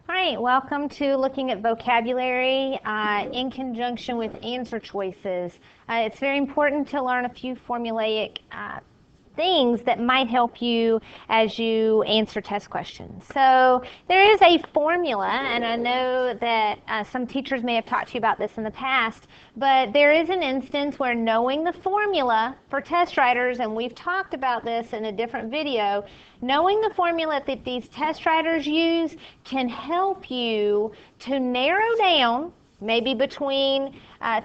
All right, welcome to looking at vocabulary in conjunction with answer choices. It's very important to learn a few formulaic things that might help you as you answer test questions. So there is a formula, and I know that some teachers may have talked to you about this in the past, but there is an instance where knowing the formula for test writers, and we've talked about this in a different video, knowing the formula that these test writers use can help you to narrow down maybe between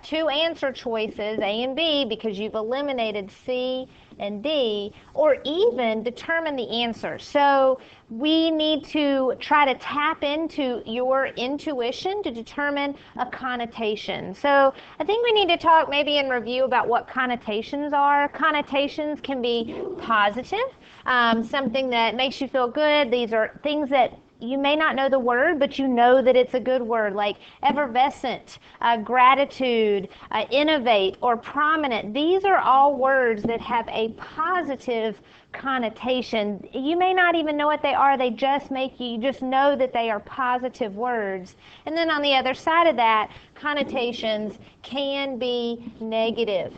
two answer choices, A and B, because you've eliminated C and D, or even determine the answer. So we need to try to tap into your intuition to determine a connotation. So I think we need to talk maybe in review about what connotations are. Connotations can be positive, something that makes you feel good. These are things that you may not know the word, but you know that it's a good word, like effervescent, gratitude, innovate, or prominent. These are all words that have a positive connotation. You may not even know what they are. They just make you just know that they are positive words. And then on the other side of that, connotations can be negative.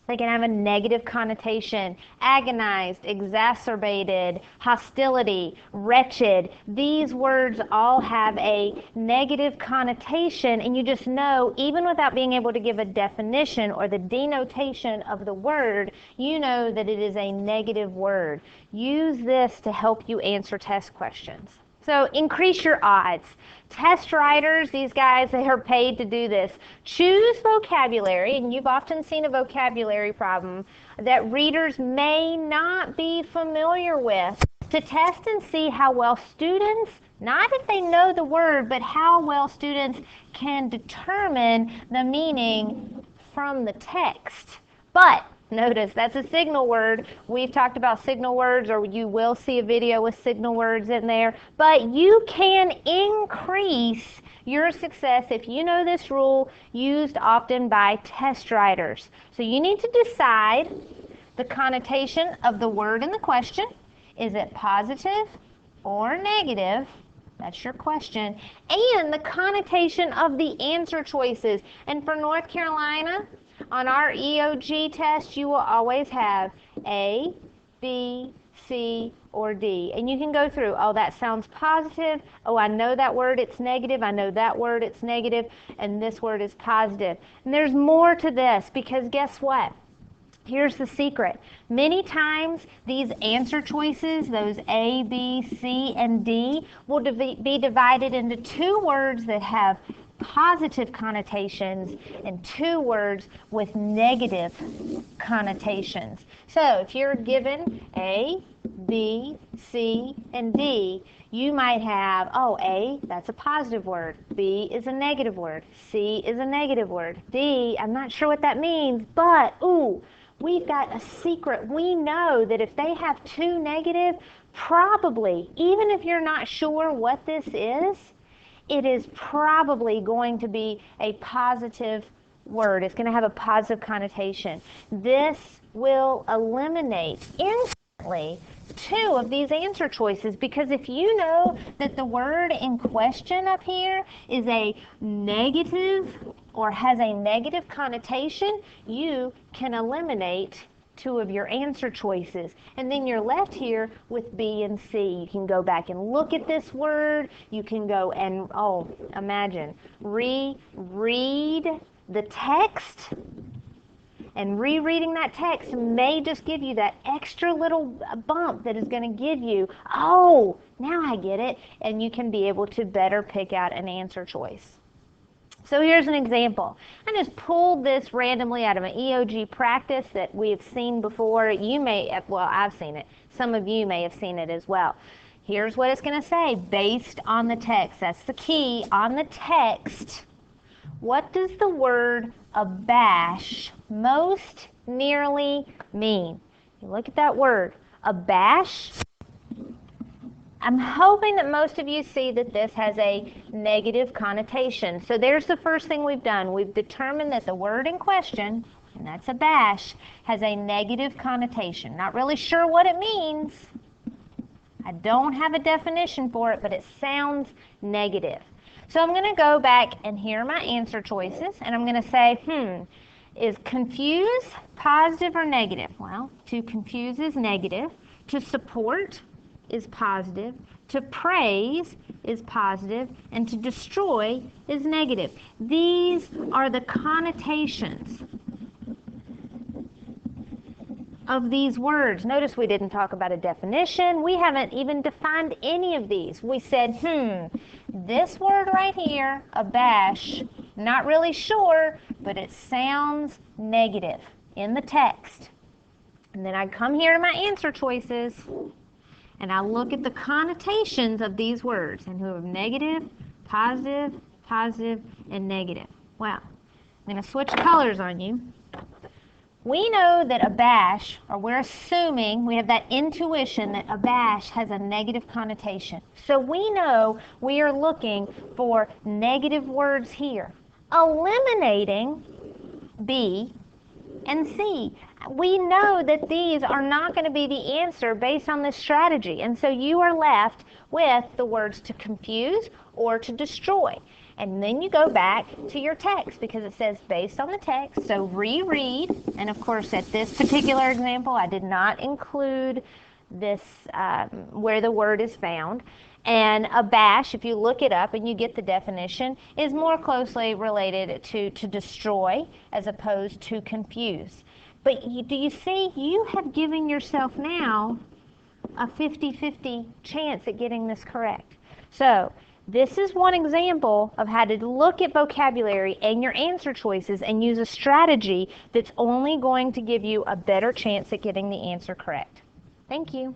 They can have a negative connotation: agonized, exacerbated, hostility, wretched. These words all have a negative connotation, and you just know, even without being able to give a definition or the denotation of the word, you know that it is a negative word. Use this to help you answer test questions. So increase your odds. Test writers, these guys, they are paid to do this. Choose vocabulary, and you've often seen a vocabulary problem that readers may not be familiar with, to test and see how well students, not if they know the word, but how well students can determine the meaning from the text. But notice that's a signal word. We've talked about signal words, or you will see a video with signal words in there. But you can increase your success if you know this rule, used often by test writers. So you need to decide the connotation of the word in the question. Is it positive or negative? That's your question. And the connotation of the answer choices. And for North Carolina, on our EOG test, you will always have A, B, C, or D. And you can go through, oh, that sounds positive. Oh, I know that word, it's negative. I know that word, it's negative. And this word is positive. And there's more to this, because guess what? Here's the secret. Many times these answer choices, those A, B, C, and D, will be divided into two words that have positive connotations and two words with negative connotations. So if you're given A, B, C, and D, you might have, oh, A, that's a positive word. B is a negative word. C is a negative word. D, I'm not sure what that means, but, ooh, we've got a secret. We know that if they have two negative, probably, even if you're not sure what this is, it is probably going to be a positive word. It's going to have a positive connotation. This will eliminate instantly two of these answer choices, because if you know that the word in question up here is a negative or has a negative connotation, you can eliminate two of your answer choices. And then you're left here with B and C. You can go back and look at this word. You can go and, oh, imagine, reread the text. And rereading that text may just give you that extra little bump that is going to give you, oh, now I get it. And you can be able to better pick out an answer choice. So here's an example. I just pulled this randomly out of an EOG practice that we have seen before. You may, well, I've seen it. Some of you may have seen it as well. Here's what it's going to say, based on the text. That's the key. On the text, what does the word abash most nearly mean? You look at that word, abash. I'm hoping that most of you see that this has a negative connotation. So there's the first thing we've done. We've determined that the word in question, and that's abash, has a negative connotation. Not really sure what it means, I don't have a definition for it, but it sounds negative. So I'm going to go back and here are my answer choices, and I'm going to say, is confuse positive or negative? Well, to confuse is negative. To support is positive. To praise is positive. And to destroy is negative. These are the connotations of these words. Notice we didn't talk about a definition. We haven't even defined any of these. We said, this word right here, abash, not really sure, but it sounds negative in the text. And then I come here to my answer choices, and I look at the connotations of these words, and who are negative, positive, positive, and negative. Well, I'm going to switch colors on you. We know that abash, or we're assuming, we have that intuition that abash has a negative connotation. So we know we are looking for negative words here, eliminating B and C. We know that these are not going to be the answer based on this strategy. And so you are left with the words to confuse or to destroy. And then you go back to your text because it says based on the text. So reread. And of course, at this particular example, I did not include this where the word is found. And abash, if you look it up and you get the definition, is more closely related to destroy as opposed to confuse. But do you see, you have given yourself now a 50-50 chance at getting this correct. So this is one example of how to look at vocabulary and your answer choices and use a strategy that's only going to give you a better chance at getting the answer correct. Thank you.